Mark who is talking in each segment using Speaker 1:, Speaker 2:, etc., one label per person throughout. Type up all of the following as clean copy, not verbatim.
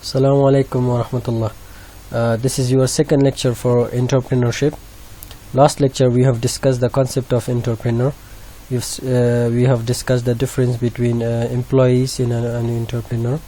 Speaker 1: Assalamu alaikum wa rahmatullah. This is your second lecture for entrepreneurship. Last lecture we have discussed the concept of entrepreneur. We have discussed the difference between employees in an entrepreneur.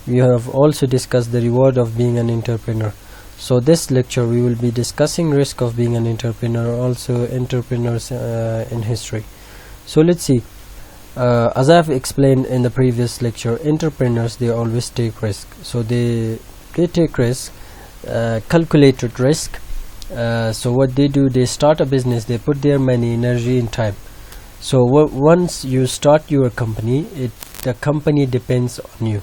Speaker 1: We have also discussed the reward of being an entrepreneur. So this lecture we will be discussing risk of being an entrepreneur, also entrepreneurs in history. So let's see. As I have explained in the previous lecture, entrepreneurs, they always take risk. So they take risk, calculated risk. So what they do, they start a business, they put their money, energy and time. So once you start your company, the company depends on you.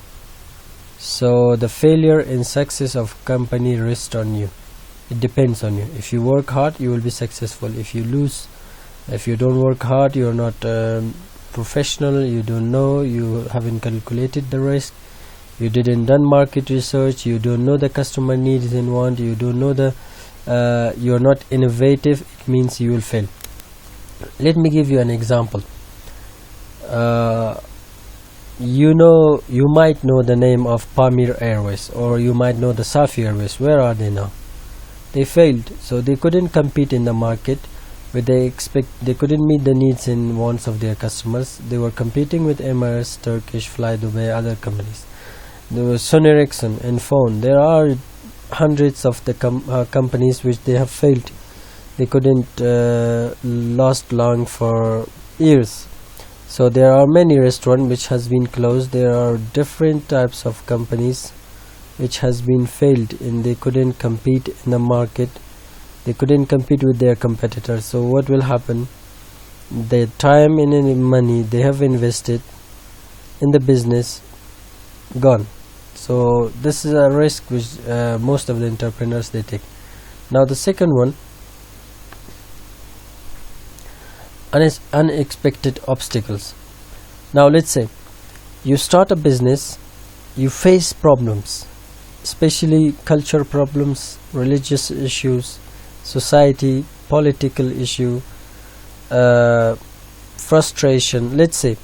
Speaker 1: So the failure and success of company rests on you. It depends on you. If you work hard, you will be successful. If you lose, if you don't work hard, you are not professional, you don't know, you haven't calculated the risk, you didn't done market research, you don't know the customer needs and want, you don't know you are not innovative, it means you will fail. Let me give you an example. You might know the name of Pamir Airways, or you might know the Safi Airways. Where are they now? They failed, so they couldn't compete in the market. They couldn't meet the needs and wants of their customers. They were competing with Emirates, Turkish, Fly Dubai, other companies. There was Sony Ericsson and phone. There are hundreds of the companies which they have failed. They couldn't last long for years. So there are many restaurants which has been closed. There are different types of companies which has been failed, and they couldn't compete in the market. They couldn't compete with their competitors. So what will happen? The time and money they have invested in the business gone. So this is a risk which most of the entrepreneurs they take. Now the second one, unexpected obstacles. Now let's say you start a business, you face problems, especially culture problems, religious issues, society, political issue, frustration. Let's say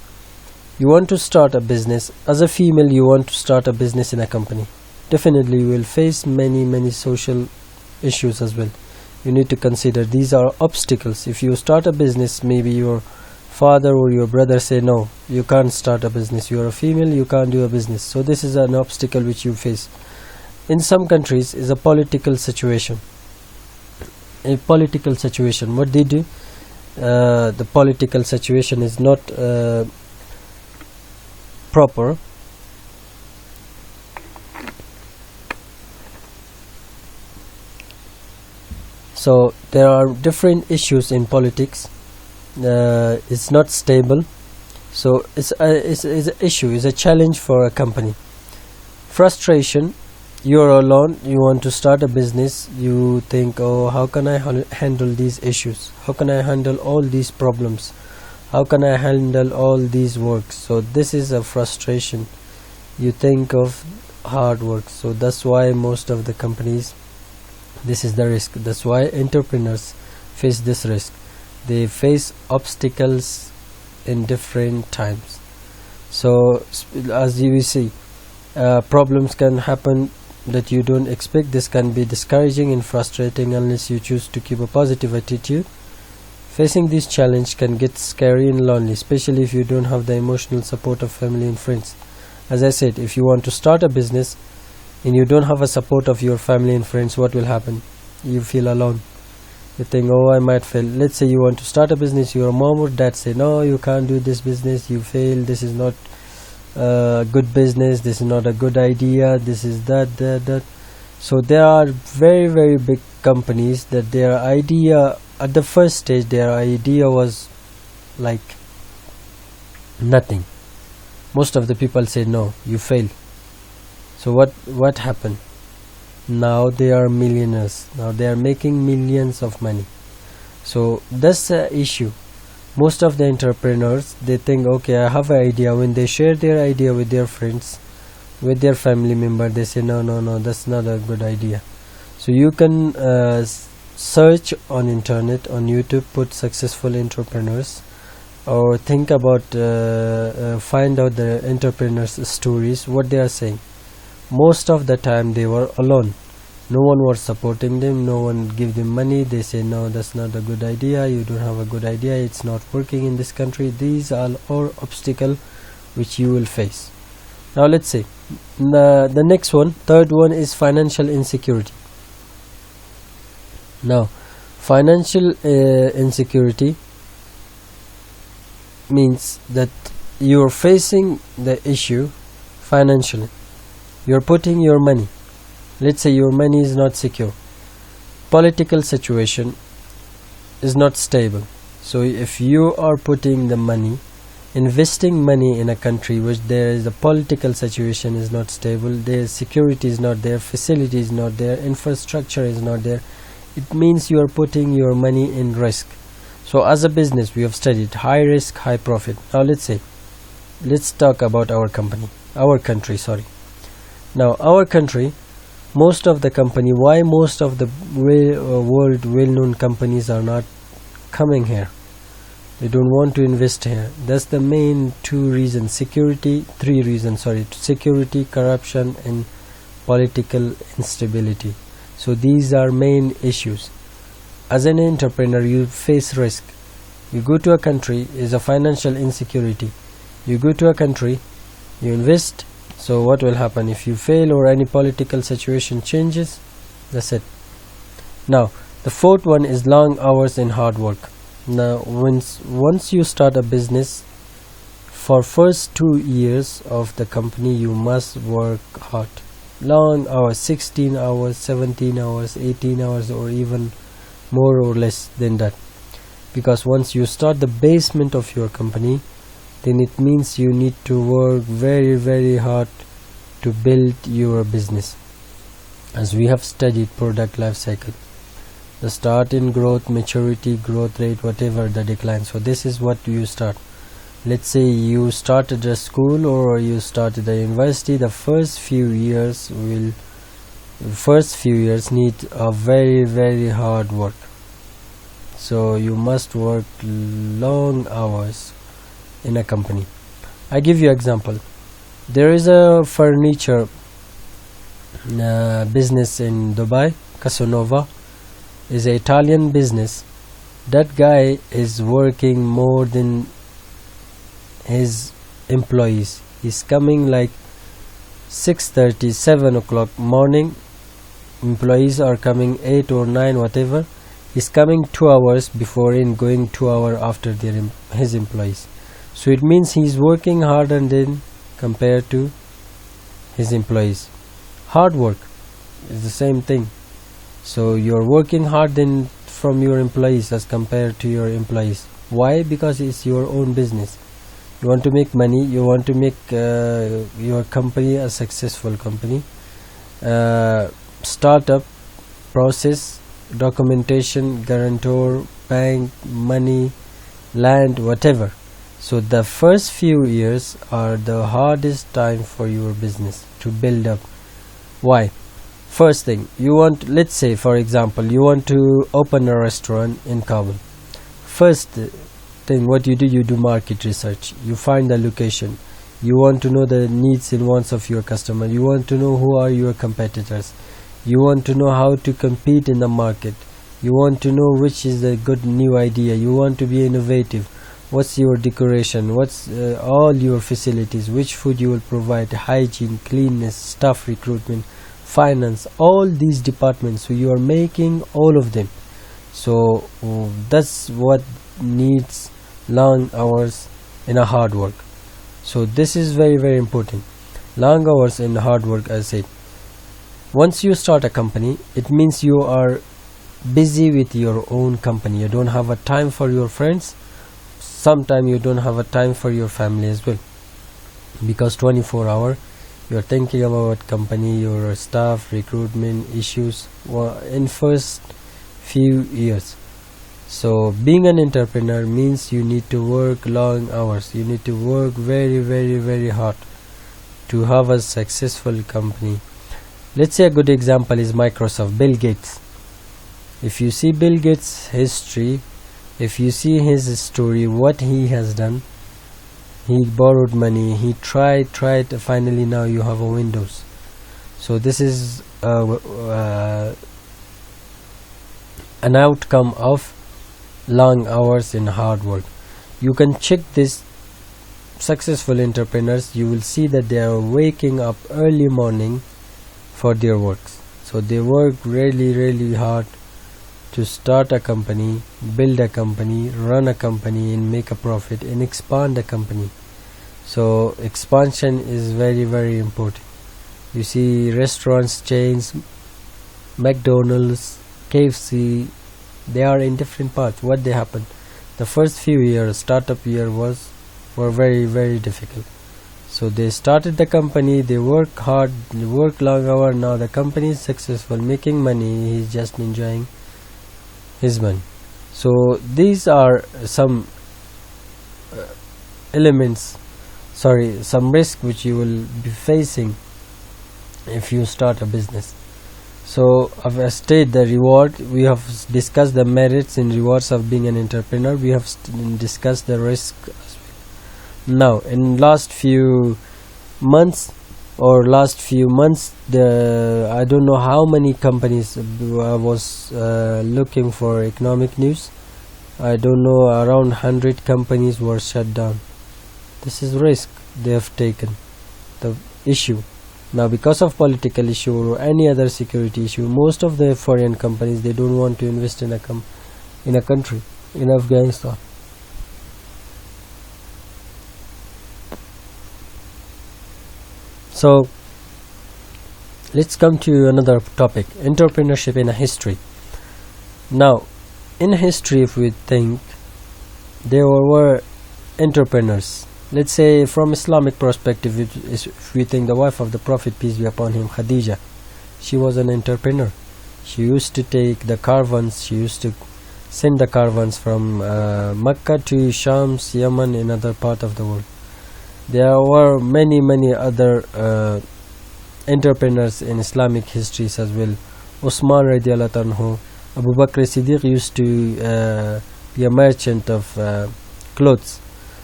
Speaker 1: you want to start a business. As a female, you want to start a business in a company. Definitely you will face many social issues as well. You need to consider these are obstacles. If you start a business, maybe your father or your brother say no, you can't start a business, you are a female, you can't do a business. So this is an obstacle which you face. In some countries is a political situation. A political situation, what they do, the political situation is not proper. So there are different issues in politics. It's not stable. So it's an issue, it's a challenge for a company. Frustration. You're alone, you want to start a business, you think, oh, how can I handle these issues? How can I handle all these problems? How can I handle all these works? So this is a frustration. You think of hard work. So that's why most of the companies, this is the risk. That's why entrepreneurs face this risk. They face obstacles in different times. So as you will see, problems can happen that you don't expect. This can be discouraging and frustrating unless you choose to keep a positive attitude. Facing this challenge can get scary and lonely, especially if you don't have the emotional support of family and friends. As I said, if you want to start a business and you don't have a support of your family and friends, what will happen? You feel alone. You think, oh, I might fail. Let's say you want to start a business, your mom or dad say, no, you can't do this business, you fail, this is not good business, this is not a good idea, this is that. So there are very big companies that their idea at the first stage, their idea was like nothing. Most of the people say no, you fail. So what happened? Now they are millionaires. Now they are making millions of money. So that's the issue. Most of the entrepreneurs, they think, okay, I have an idea. When they share their idea with their friends, with their family member, they say no, that's not a good idea. So you can search on internet, on YouTube, put successful entrepreneurs, or think about find out the entrepreneurs stories, what they are saying. most of the time they were alone. No one was supporting them, no one give them money. They say, no, that's not a good idea, you don't have a good idea, it's not working in this country. These are all obstacles which you will face. Now let's say the next one, third one, is financial insecurity. Now financial insecurity means that you're facing the issue financially. You're putting your money, let's say your money is not secure, political situation is not stable. So if you are putting the money, investing money in a country which there is a political situation is not stable, their security is not there, facility is not there, infrastructure is not there, it means you are putting your money in risk. So as a business, we have studied high risk, high profit. Now let's talk about our country. Now our country, most of the company, why most of the world well-known companies are not coming here? They don't want to invest here. That's the main three reasons, security, corruption, and political instability. So these are main issues. As an entrepreneur, you face risk. You go to a country, is a financial insecurity. You go to a country, you invest. So what will happen if you fail or any political situation changes? That's it. Now the fourth one is long hours and hard work. Now once you start a business, for first 2 years of the company you must work hard, long hours, 16 hours, 17 hours, 18 hours, or even more or less than that. Because once you start the basement of your company, then it means you need to work very, very hard to build your business. As we have studied product life cycle, the start in growth, maturity, growth rate, whatever the decline. So this is what you start. Let's say you started a school or you started a university. The first few years need a very, very hard work. So you must work long hours in a company. I give you example. There is a furniture business in Dubai. Casanova is an Italian business. That guy is working more than his employees. He's coming like 6:30, 7 o'clock morning. Employees are coming 8 or 9, whatever. He's coming 2 hours before and going 2 hours after his employees. So it means he's working harder than compared to his employees. Hard work is the same thing. So you're working hard than from your employees as compared to your employees. Why? Because it's your own business. You want to make money, you want to make your company a successful company. Startup process, documentation, guarantor, bank, money, land, whatever. So the first few years are the hardest time for your business to build up. Why? First thing, you want, let's say for example, you want to open a restaurant in Kabul. First thing what you do market research. You find the location. You want to know the needs and wants of your customer. You want to know who are your competitors. You want to know how to compete in the market. You want to know which is the good new idea. You want to be innovative. What's your decoration, what's all your facilities, which food you will provide, hygiene, cleanness, staff recruitment, finance, all these departments. So you are making all of them. So that's what needs long hours and a hard work. So this is very, very important. Long hours and hard work, as I said. Once you start a company, it means you are busy with your own company. You don't have a time for your friends. Sometimes you don't have a time for your family as well, because 24 hours you're thinking about company, your staff, recruitment issues in first few years. So being an entrepreneur means you need to work long hours. You need to work very, very, very hard to have a successful company. Let's say a good example is Microsoft, Bill Gates. If you see Bill Gates' history, if you see his story, what he has done, he borrowed money, he tried, finally now you have a Windows. So this is an outcome of long hours and hard work. You can check this successful entrepreneurs. You will see that they are waking up early morning for their works. So they work really hard to start a company, build a company, run a company, and make a profit and expand a company. So expansion is very important. You see
Speaker 2: restaurants chains, McDonald's, KFC, they are in different parts. What they happen? The first few years, startup year were very difficult. So they started the company, they work hard, they work long hour. Now the company is successful, making money. He's just enjoying his money. So these are some some risk which you will be facing if you start a business. So I've stated the reward. We have discussed the merits and rewards of being an entrepreneur. We have discussed the risk as well. Now in last few months, I don't know how many companies was looking for economic news. I don't know, around 100 companies were shut down. This is risk they have taken, the issue. Now because of political issue or any other security issue, most of the foreign companies, they don't want to invest in a country, in Afghanistan. So let's come to another topic, entrepreneurship in a history. Now in history, if we think, there were entrepreneurs. Let's say from Islamic perspective, if we think the wife of the Prophet, peace be upon him, Khadija, she was an entrepreneur. She used to take the caravans, she used to send the caravans from Mecca to Shams, Yemen, and other part of the world. There were many other entrepreneurs in Islamic histories as well. Usman radiallahu anhu, Abu Bakr Siddiq used to be a merchant of clothes.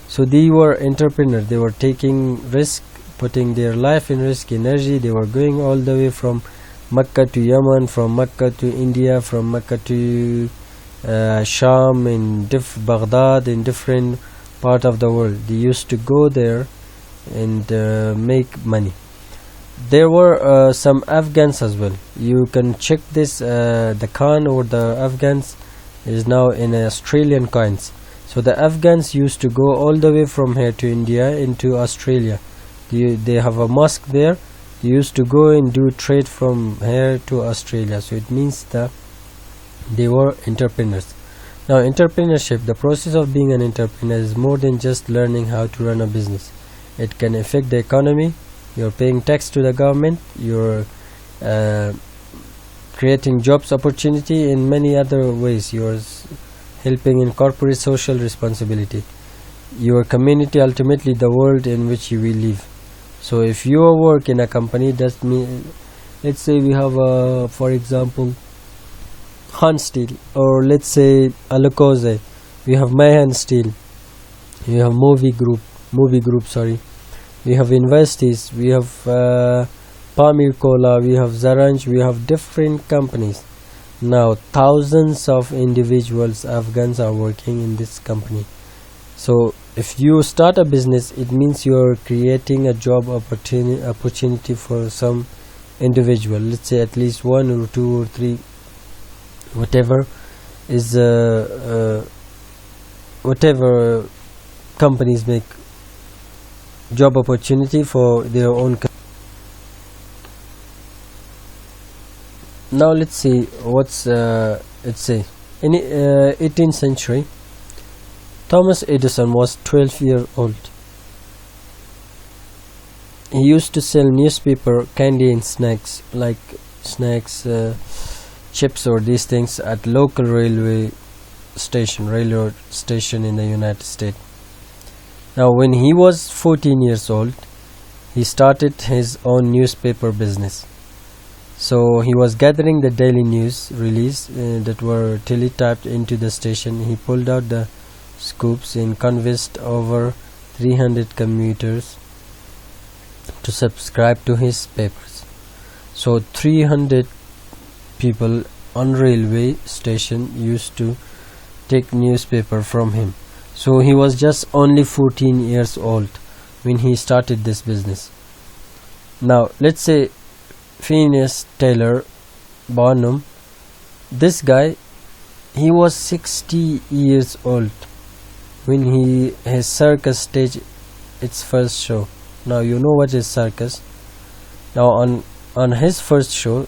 Speaker 2: So they were entrepreneurs. They were taking risk, putting their life in risk, energy. They were going all the way from Mecca to Yemen, from Mecca to India, from Mecca to Sham, in Baghdad, in different part of the world. They used to go there and make money. There were some Afghans as well. You can check this. The Khan or the Afghans is now in Australian coins. So the Afghans used to go all the way from here to India into Australia. They have a mosque there. They used to go and do trade from here to Australia. So it means that they were entrepreneurs. Now entrepreneurship, the process of being an entrepreneur, is more than just learning how to run a business. It can affect the economy. You're paying tax to the government. You're creating jobs opportunity in many other ways. You're helping in corporate social responsibility, your community, ultimately the world in which you will live. So if you work in a company, that means, let's say we have for example Han Steel, or let's say Alakoze, we have Mahan Steel, we have movie group, we have universities, we have Pamir Kola, we have Zaranj, we have different companies. Now thousands of individuals, Afghans, are working in this company. So if you start a business, it means you are creating a job opportunity for some individual. Let's say at least 1 or 2 or 3, whatever is whatever companies make job opportunity for their own. Now let's see what's let's say in 18th century, Thomas Edison was 12 years old. He used to sell newspaper, candy and snacks, like snacks, chips or these things, at local railroad station in the United States. Now when he was 14 years old, he started his own newspaper business. So he was gathering the daily news release that were teletyped into the station. He pulled out the scoops and convinced over 300 commuters to subscribe to his papers. So 300 people on railway station used to take newspaper from him. So he was just only 14 years old when he started this business. Now let's say Phineas Taylor Barnum, this guy, he was 60 years old when his circus staged its first show. Now you know what is circus. Now on his first show,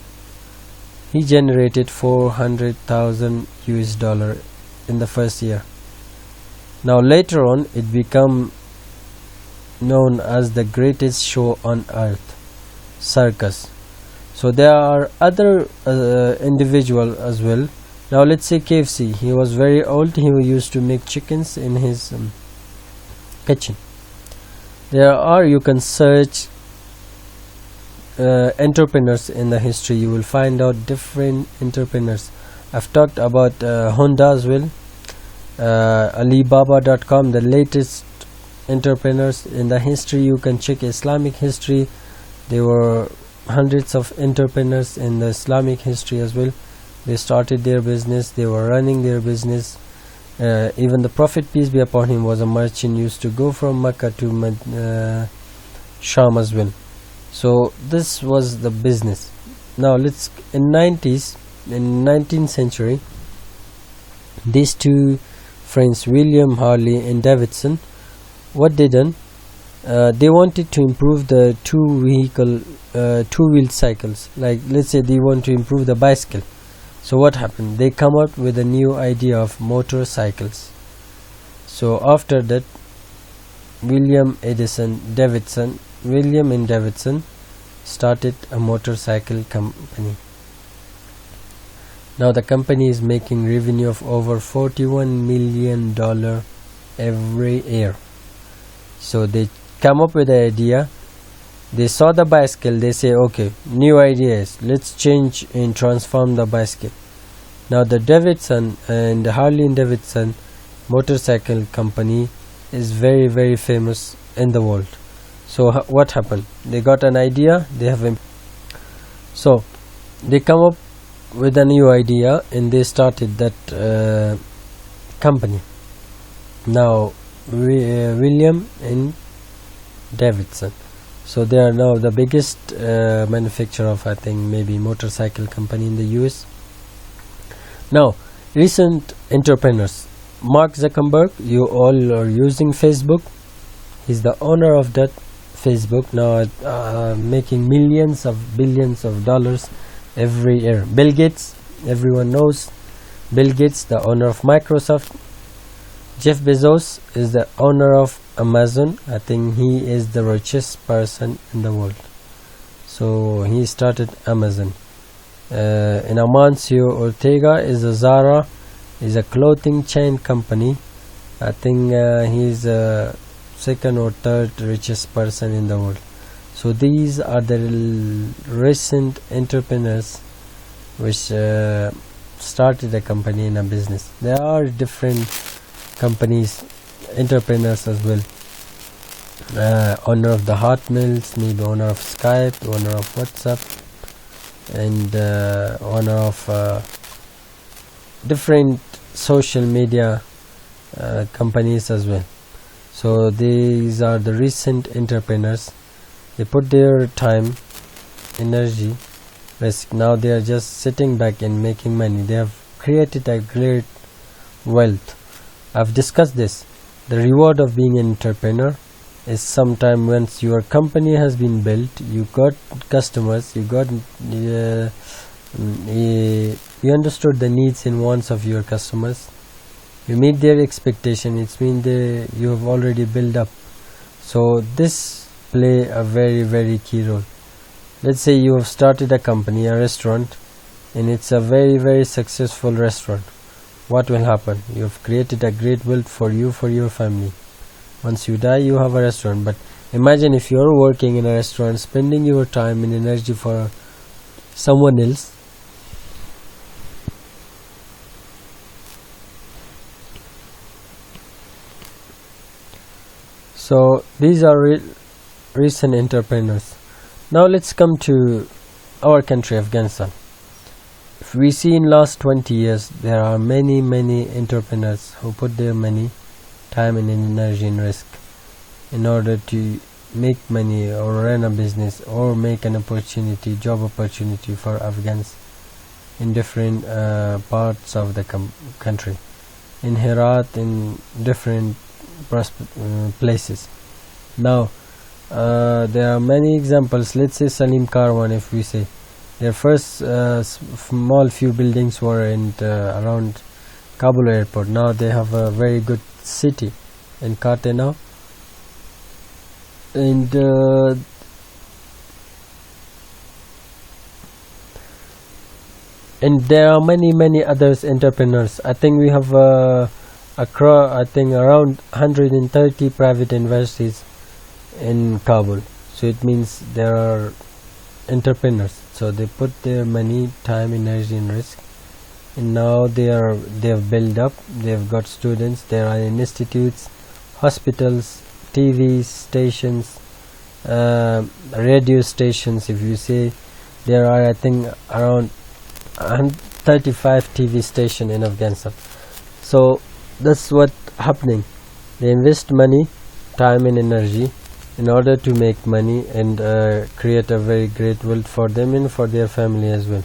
Speaker 2: he generated 400,000 US dollar in the first year. Now later on, it became known as the greatest show on earth, circus. So there are other individual as well. Now let's say KFC. He was very old. He used to make chickens in his kitchen. You can search entrepreneurs in the history. You will find out different entrepreneurs. I've talked about Honda as well. Alibaba.com, the latest entrepreneurs in the history. You can check Islamic history. There were hundreds of entrepreneurs in the Islamic history as well. They started their business, they were running their business. Even the Prophet, peace be upon him, was a merchant, used to go from Mecca to Sham as well. So this was the business. Now in 19th century, these two friends, William Harley and Davidson, what they done, they wanted to improve the two-wheel cycles. Like let's say they want to improve the bicycle. So what happened? They come up with a new idea of motorcycles. So after that, William and Davidson started a motorcycle company. Now the company is making revenue of over $41 million every year. So they come up with the idea. They saw the bicycle. They say, okay, new ideas. Let's change and transform the bicycle. Now the Davidson and Harley and Davidson motorcycle company is very, very famous in the world. So what happened? They got an idea. So they come up with a new idea and they started that company. Now William and Davidson. So they are now the biggest manufacturer of, I think, maybe motorcycle company in the US. Now, recent entrepreneurs. Mark Zuckerberg, you all are using Facebook. He's the owner of that Facebook, now making millions of billions of dollars every year. Bill Gates, everyone knows Bill Gates, the owner of Microsoft. Jeff Bezos is the owner of Amazon. I think he is the richest person in the world. So he started Amazon. And Amancio Ortega is a Zara, is a clothing chain company. I think he's the second or third richest person in the world. So these are the recent entrepreneurs which started a company in a business. There are different companies, entrepreneurs as well. Owner of the Hot Mills, maybe owner of Skype, owner of WhatsApp, and owner of different social media companies as well. So these are the recent entrepreneurs. They put their time, energy, risk. Now they are just sitting back and making money. They have created a great wealth. I've discussed this. The reward of being an entrepreneur is sometime once your company has been built, you got customers, you understood the needs and wants of your customers, you meet their expectation. It means you have already built up. So this play a very, very key role. Let's say you have started a company, a restaurant, and it's a very, very successful restaurant. What will happen? You have created a great wealth for you, for your family. Once you die, you have a restaurant. But imagine if you are working in a restaurant, spending your time and energy for someone else. So these are recent entrepreneurs. Now let's come to our country, Afghanistan, if we see in last 20 years, there are many entrepreneurs who put their money, time and energy and risk in order to make money or run a business or make an opportunity, job opportunity for Afghans in different parts of the country, in Herat, in different places. Now there are many examples. Let's say Salim Karwan, if we say their first small few buildings were in around Kabul airport. Now they have a very good city in Kate now, and there are many others entrepreneurs. I think we have I think around 130 private universities in Kabul. So it means there are entrepreneurs. So they put their money, time, energy and risk, and now they have built up. They have got students. There are institutes, hospitals, TV stations, radio stations. If you say, there are I think around 35 TV stations in Afghanistan. So that's what happening. They invest money, time and energy in order to make money and create a very great world for them and for their family as well.